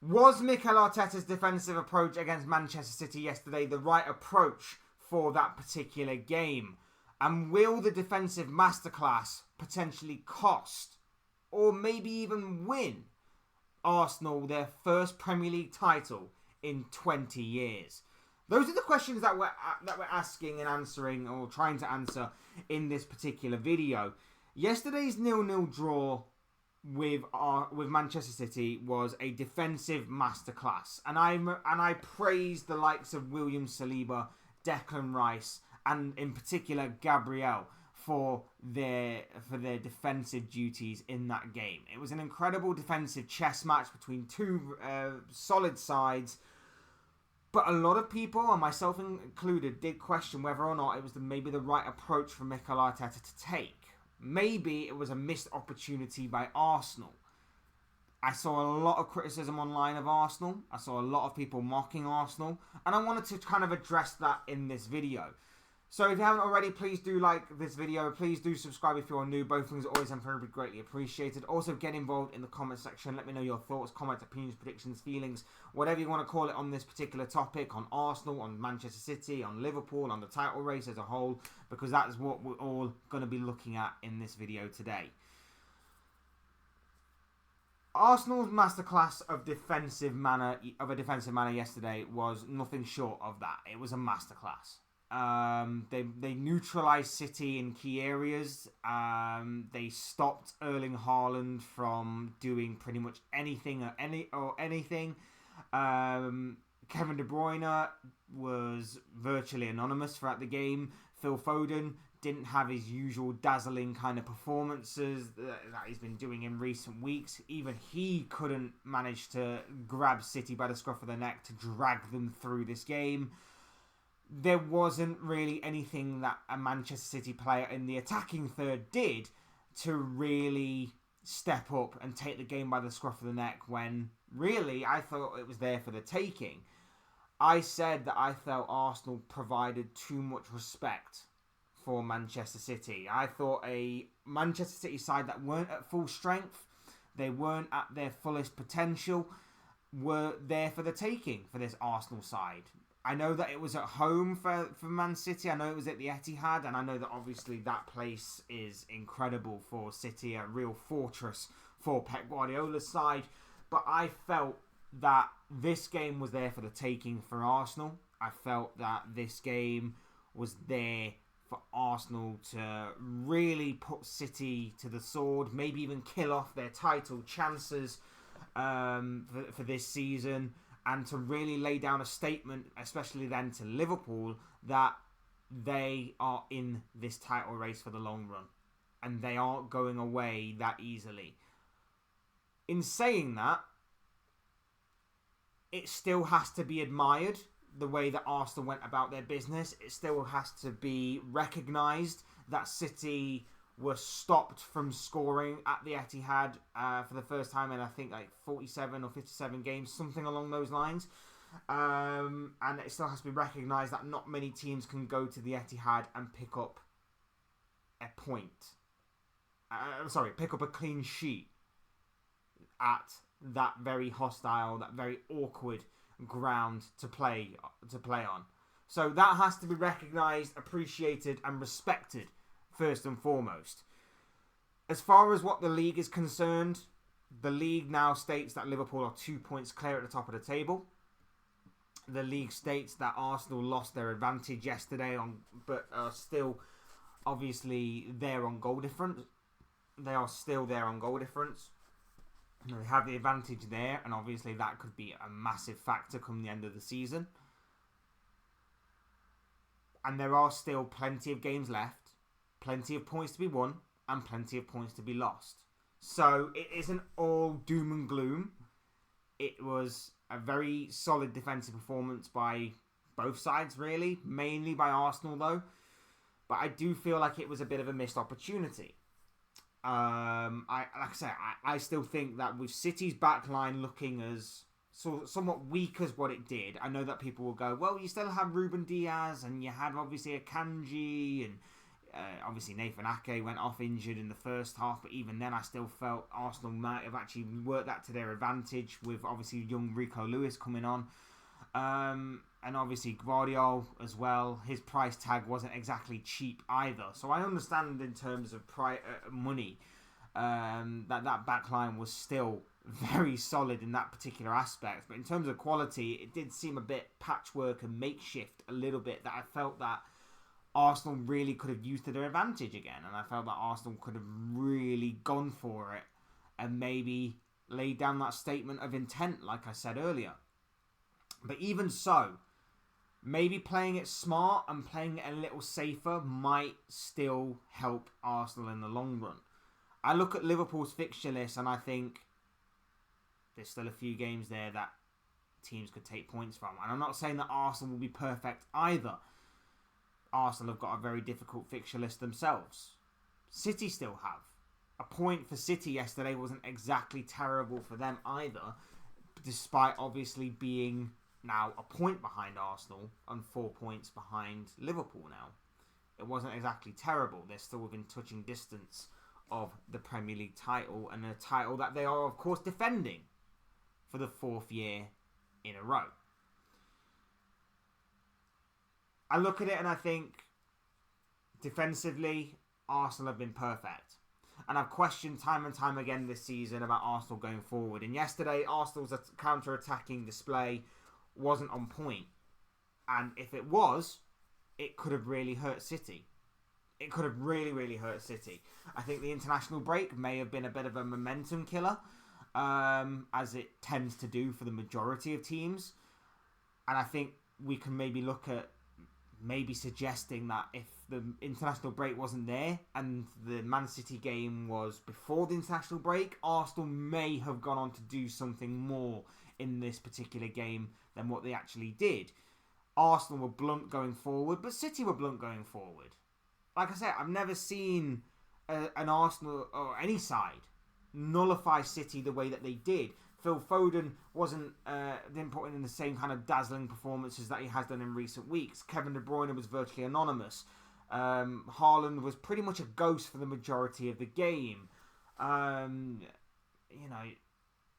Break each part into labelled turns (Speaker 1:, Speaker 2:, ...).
Speaker 1: Was Mikel Arteta's defensive approach against Manchester City yesterday the right approach for that particular game? And will the defensive masterclass potentially cost, or maybe even win, Arsenal their first Premier League title in 20 years? Those are the questions that we're asking and answering, or trying to answer, in this particular video. Yesterday's 0-0 draw with Manchester City was a defensive masterclass, and I praise the likes of William Saliba, Declan Rice, and in particular Gabriel for their defensive duties in that game. It was an incredible defensive chess match between two solid sides, but a lot of people, and myself included, did question whether or not it was maybe the right approach for Mikel Arteta to take. Maybe it was a missed opportunity by Arsenal. I saw a lot of criticism online of Arsenal. I saw a lot of people mocking Arsenal. And I wanted to kind of address that in this video. So if you haven't already, please do like this video. Please do subscribe if you're new. Both things are always incredibly greatly appreciated. Also, get involved in the comment section. Let me know your thoughts, comments, opinions, predictions, feelings, whatever you want to call it on this particular topic, on Arsenal, on Manchester City, on Liverpool, on the title race as a whole, because that is what we're all going to be looking at in this video today. Arsenal's masterclass of a defensive manner yesterday was nothing short of that. It was a masterclass. They neutralised City in key areas. They stopped Erling Haaland from doing pretty much anything. Kevin De Bruyne was virtually anonymous throughout the game. Phil Foden didn't have his usual dazzling kind of performances that he's been doing in recent weeks. Even he couldn't manage to grab City by the scruff of the neck to drag them through this game. There wasn't really anything that a Manchester City player in the attacking third did to really step up and take the game by the scruff of the neck, when really I thought it was there for the taking. I said that I felt Arsenal provided too much respect for Manchester City. I thought a Manchester City side that weren't at full strength, they weren't at their fullest potential, were there for the taking for this Arsenal side. I know that it was at home for Man City. I know it was at the Etihad, and I know that obviously that place is incredible for City, a real fortress for Pep Guardiola's side. But I felt that this game was there for the taking for Arsenal. I felt that this game was there for Arsenal to really put City to the sword, maybe even kill off their title chances for this season, and to really lay down a statement, especially then to Liverpool, that they are in this title race for the long run and they aren't going away that easily. In saying that, it still has to be admired, the way that Arsenal went about their business. It still has to be recognised that City were stopped from scoring at the Etihad for the first time in, I think, like 47 or 57 games, something along those lines. And it still has to be recognised that not many teams can go to the Etihad and pick up a point. Pick up a clean sheet at that very hostile, that very awkward ground to play on. So that has to be recognised, appreciated and respected first and foremost. As far as what the league is concerned, the league now states that Liverpool are 2 points clear at the top of the table. The league states that Arsenal lost their advantage yesterday, but are still obviously there on goal difference. They are still there on goal difference. They have the advantage there, and obviously that could be a massive factor come the end of the season. And there are still plenty of games left, plenty of points to be won, and plenty of points to be lost. So it isn't all doom and gloom. It was a very solid defensive performance by both sides, really. Mainly by Arsenal, though. But I do feel like it was a bit of a missed opportunity. I still think that with City's backline looking as somewhat weak as what it did, I know that people will go, well, you still have Ruben Diaz, and you had obviously Akanji, and Obviously, Nathan Ake went off injured in the first half, but even then I still felt Arsenal might have actually worked that to their advantage with obviously young Rico Lewis coming on. And obviously Guardiola as well. His price tag wasn't exactly cheap either. So I understand in terms of money that back line was still very solid in that particular aspect. But in terms of quality, it did seem a bit patchwork and makeshift a little bit, that I felt that Arsenal really could have used to their advantage again. And I felt that Arsenal could have really gone for it and maybe laid down that statement of intent, like I said earlier. But even so, maybe playing it smart and playing it a little safer might still help Arsenal in the long run. I look at Liverpool's fixture list and I think there's still a few games there that teams could take points from. And I'm not saying that Arsenal will be perfect either. Arsenal have got a very difficult fixture list themselves. City still have. A point for City yesterday wasn't exactly terrible for them either, despite obviously being now a point behind Arsenal and 4 points behind Liverpool now. It wasn't exactly terrible. They're still within touching distance of the Premier League title, and a title that they are of course defending for the 4th year in a row. I look at it and I think defensively Arsenal have been perfect. And I've questioned time and time again this season about Arsenal going forward. And yesterday Arsenal's counter-attacking display wasn't on point. And if it was, it could have really hurt City. It could have really, really hurt City. I think the international break may have been a bit of a momentum killer, as it tends to do for the majority of teams. And I think we can maybe look at maybe suggesting that if the international break wasn't there and the Man City game was before the international break, Arsenal may have gone on to do something more in this particular game than what they actually did. Arsenal were blunt going forward, but City were blunt going forward. Like I said, I've never seen an Arsenal or any side nullify City the way that they did. Phil Foden didn't put in the same kind of dazzling performances that he has done in recent weeks. Kevin De Bruyne was virtually anonymous. Haaland was pretty much a ghost for the majority of the game.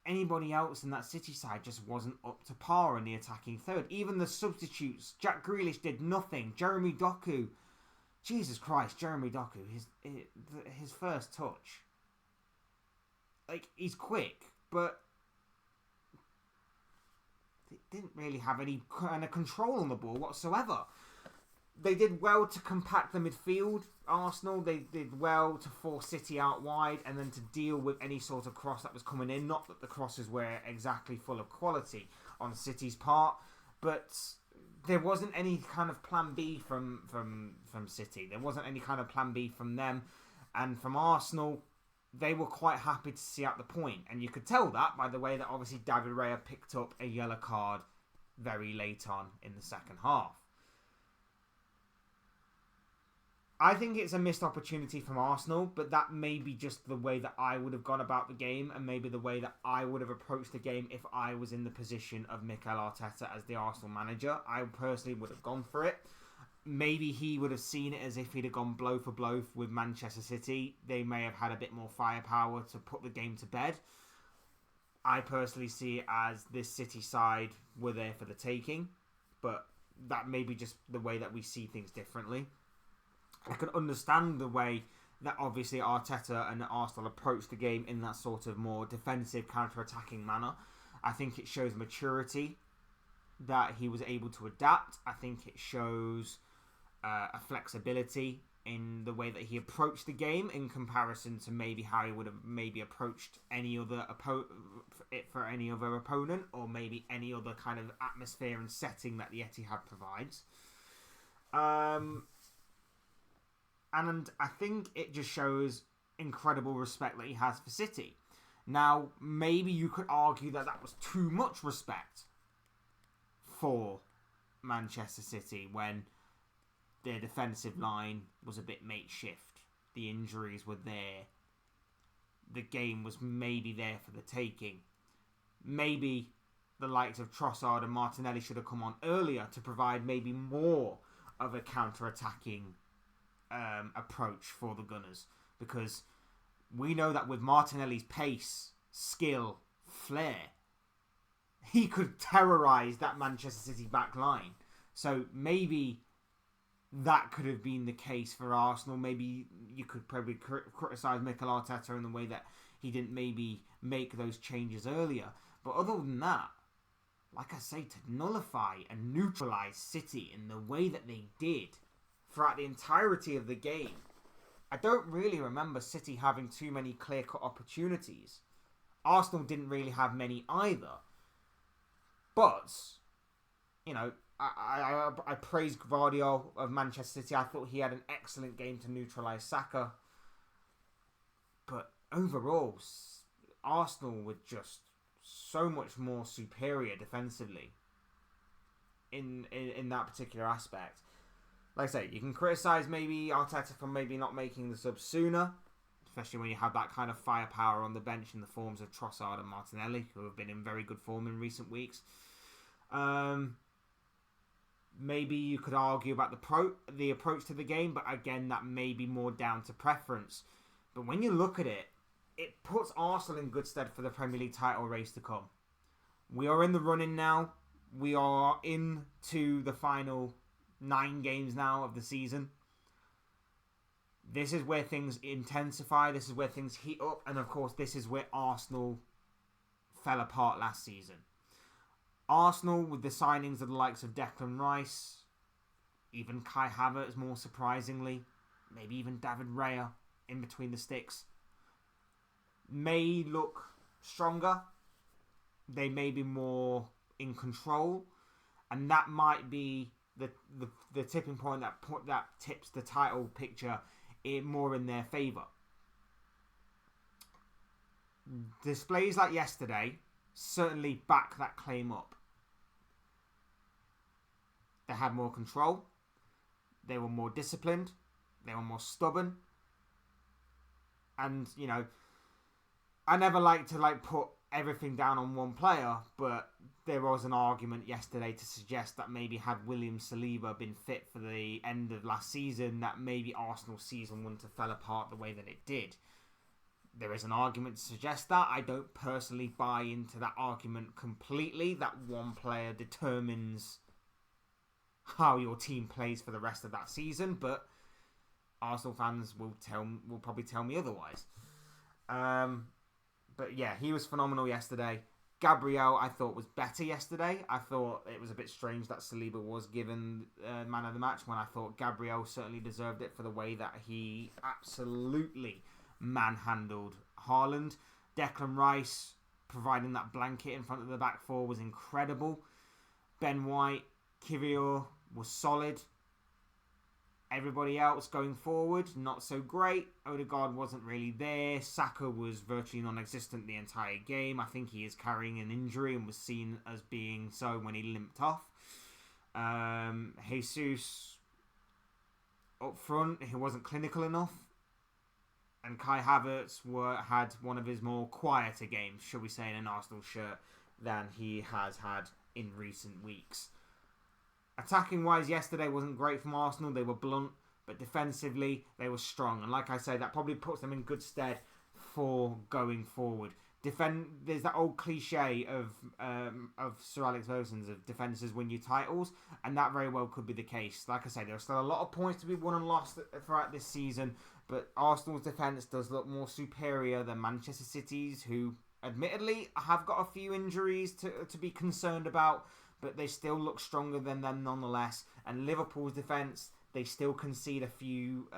Speaker 1: Anybody else in that City side just wasn't up to par in the attacking third. Even the substitutes, Jack Grealish did nothing. Jeremy Doku, Jesus Christ, Jeremy Doku, his first touch. Like, he's quick, but they didn't really have any kind of control on the ball whatsoever. They did well to compact the midfield, Arsenal. They did well to force City out wide and then to deal with any sort of cross that was coming in. Not that the crosses were exactly full of quality on City's part, but there wasn't any kind of plan B from City. There wasn't any kind of plan B from them. And from Arsenal, they were quite happy to see out the point. And you could tell that by the way that obviously David Raya picked up a yellow card very late on in the second half. I think it's a missed opportunity from Arsenal, but that may be just the way that I would have gone about the game and maybe the way that I would have approached the game if I was in the position of Mikel Arteta as the Arsenal manager. I personally would have gone for it. Maybe he would have seen it as if he'd have gone blow for blow with Manchester City. They may have had a bit more firepower to put the game to bed. I personally see it as this City side were there for the taking, but that may be just the way that we see things differently. I can understand the way that obviously Arteta and Arsenal approach the game in that sort of more defensive, counter-attacking manner. I think it shows maturity that he was able to adapt. I think it shows a flexibility in the way that he approached the game in comparison to maybe how he would have maybe approached any other for any other opponent, or maybe any other kind of atmosphere and setting that the Etihad provides. And I think it just shows incredible respect that he has for City. Now, maybe you could argue that that was too much respect for Manchester City when their defensive line was a bit makeshift. The injuries were there. The game was maybe there for the taking. Maybe the likes of Trossard and Martinelli should have come on earlier to provide maybe more of a counter-attacking approach for the Gunners, because we know that with Martinelli's pace, skill, flair, he could terrorise that Manchester City back line. So maybe that could have been the case for Arsenal. Maybe you could probably criticise Mikel Arteta in the way that he didn't maybe make those changes earlier. But other than that, like I say, to nullify and neutralise City in the way that they did throughout the entirety of the game, I don't really remember City having too many clear-cut opportunities. Arsenal didn't really have many either. But, you know, I praise Gvardiol of Manchester City. I thought he had an excellent game to neutralise Saka. But overall, Arsenal were just so much more superior defensively in that particular aspect. Like I say, you can criticise maybe Arteta for maybe not making the sub sooner, especially when you have that kind of firepower on the bench in the forms of Trossard and Martinelli, who have been in very good form in recent weeks. Maybe you could argue about the approach to the game, but again, that may be more down to preference. But when you look at it, it puts Arsenal in good stead for the Premier League title race to come. We are in the running now. We are into the final 9 games now of the season. This is where things intensify. This is where things heat up. And of course, this is where Arsenal fell apart last season. Arsenal, with the signings of the likes of Declan Rice, even Kai Havertz more surprisingly, maybe even David Raya in between the sticks, may look stronger. They may be more in control. And that might be the tipping point that tips the title picture more in their favour. Displays like yesterday certainly back that claim up. They had more control. They were more disciplined. They were more stubborn. And, you know, I never like to put everything down on one player, but there was an argument yesterday to suggest that maybe had William Saliba been fit for the end of last season, that maybe Arsenal's season wouldn't have fell apart the way that it did. There is an argument to suggest that. I don't personally buy into that argument completely, that one player determines how your team plays for the rest of that season, but Arsenal fans will probably tell me otherwise. But yeah, he was phenomenal yesterday. Gabriel, I thought, was better yesterday. I thought it was a bit strange that Saliba was given man of the match, when I thought Gabriel certainly deserved it for the way that he absolutely manhandled Haaland. Declan Rice providing that blanket in front of the back four was incredible. Ben White, Kivior was solid. Everybody else going forward, not so great. Odegaard wasn't really there. Saka was virtually non-existent the entire game. I think he is carrying an injury and was seen as being so when he limped off. Jesus up front, he wasn't clinical enough. And Kai Havertz had one of his more quieter games, shall we say, in an Arsenal shirt than he has had in recent weeks. Attacking-wise, yesterday wasn't great from Arsenal. They were blunt, but defensively, they were strong. And like I say, that probably puts them in good stead for going forward. There's that old cliche of Sir Alex Ferguson's of defenders win you titles, and that very well could be the case. Like I say, there are still a lot of points to be won and lost throughout this season, but Arsenal's defence does look more superior than Manchester City's, who admittedly have got a few injuries to be concerned about, but they still look stronger than them nonetheless. And Liverpool's defence, they still concede a few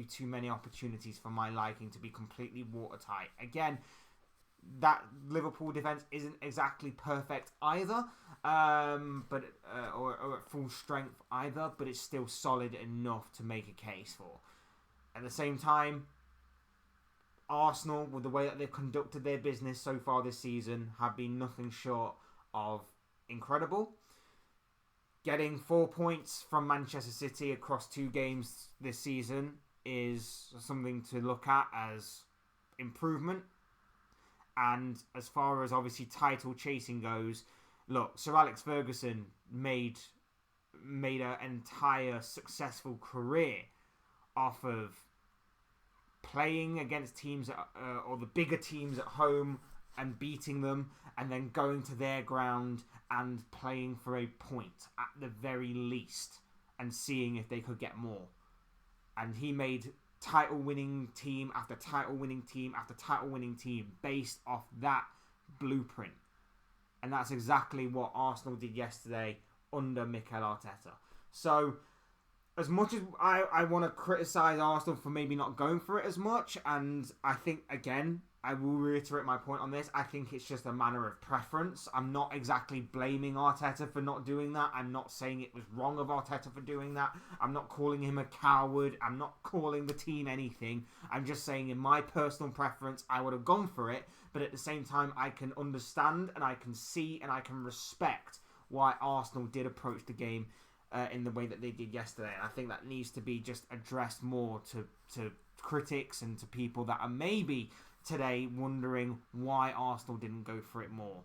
Speaker 1: too many opportunities for my liking to be completely watertight. Again, that Liverpool defence isn't exactly perfect either, but or at full strength either, but it's still solid enough to make a case for. At the same time, Arsenal, with the way that they've conducted their business so far this season, have been nothing short of incredible. Getting 4 points from Manchester City across 2 games this season is something to look at as improvement. And as far as obviously title chasing goes, look, Sir Alex Ferguson made an entire successful career off of playing against teams or the bigger teams at home and beating them, and then going to their ground and playing for a point at the very least and seeing if they could get more. And he made title-winning team after title-winning team after title-winning team based off that blueprint. And that's exactly what Arsenal did yesterday under Mikel Arteta. So, as much as I want to criticise Arsenal for maybe not going for it as much, and I think, again, I will reiterate my point on this, I think it's just a matter of preference. I'm not exactly blaming Arteta for not doing that. I'm not saying it was wrong of Arteta for doing that. I'm not calling him a coward. I'm not calling the team anything. I'm just saying in my personal preference, I would have gone for it, but at the same time, I can understand and I can see and I can respect why Arsenal did approach the game in the way that they did yesterday. And I think that needs to be just addressed more to critics and to people that are maybe today wondering why Arsenal didn't go for it more.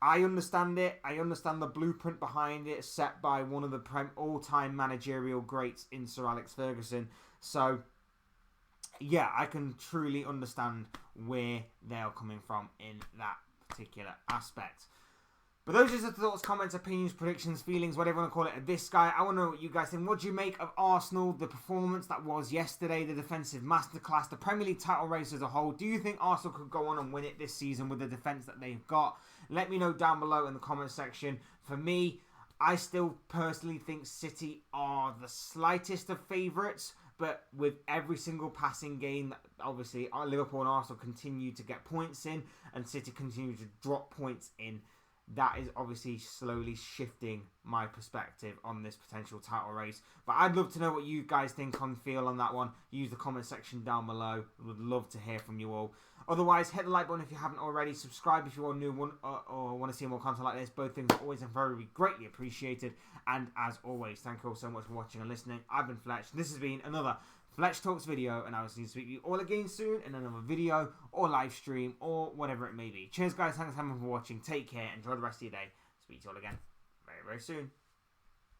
Speaker 1: I understand it. I understand the blueprint behind it set by one of the all-time managerial greats in Sir Alex Ferguson. So, yeah, I can truly understand where they're coming from in that particular aspect. But those are just the thoughts, comments, opinions, predictions, feelings, whatever you want to call it, of this guy. I want to know what you guys think. What do you make of Arsenal, the performance that was yesterday, the defensive masterclass, the Premier League title race as a whole? Do you think Arsenal could go on and win it this season with the defence that they've got? Let me know down below in the comment section. For me, I still personally think City are the slightest of favourites. But with every single passing game, obviously, Liverpool and Arsenal continue to get points in, and City continue to drop points in. That is obviously slowly shifting my perspective on this potential title race. But I'd love to know what you guys think on feel on that one. Use the comment section down below. Would love to hear from you all. Otherwise, hit the like button if you haven't already. Subscribe if you are new or want to see more content like this. Both things are always and very greatly appreciated. And as always, thank you all so much for watching and listening. I've been Fletch. This has been another Fletch Talks video, and I will see you speak to you all again soon in another video or live stream or whatever it may be. Cheers guys, thanks for watching, take care, enjoy the rest of your day. Speak to you all again very, very soon.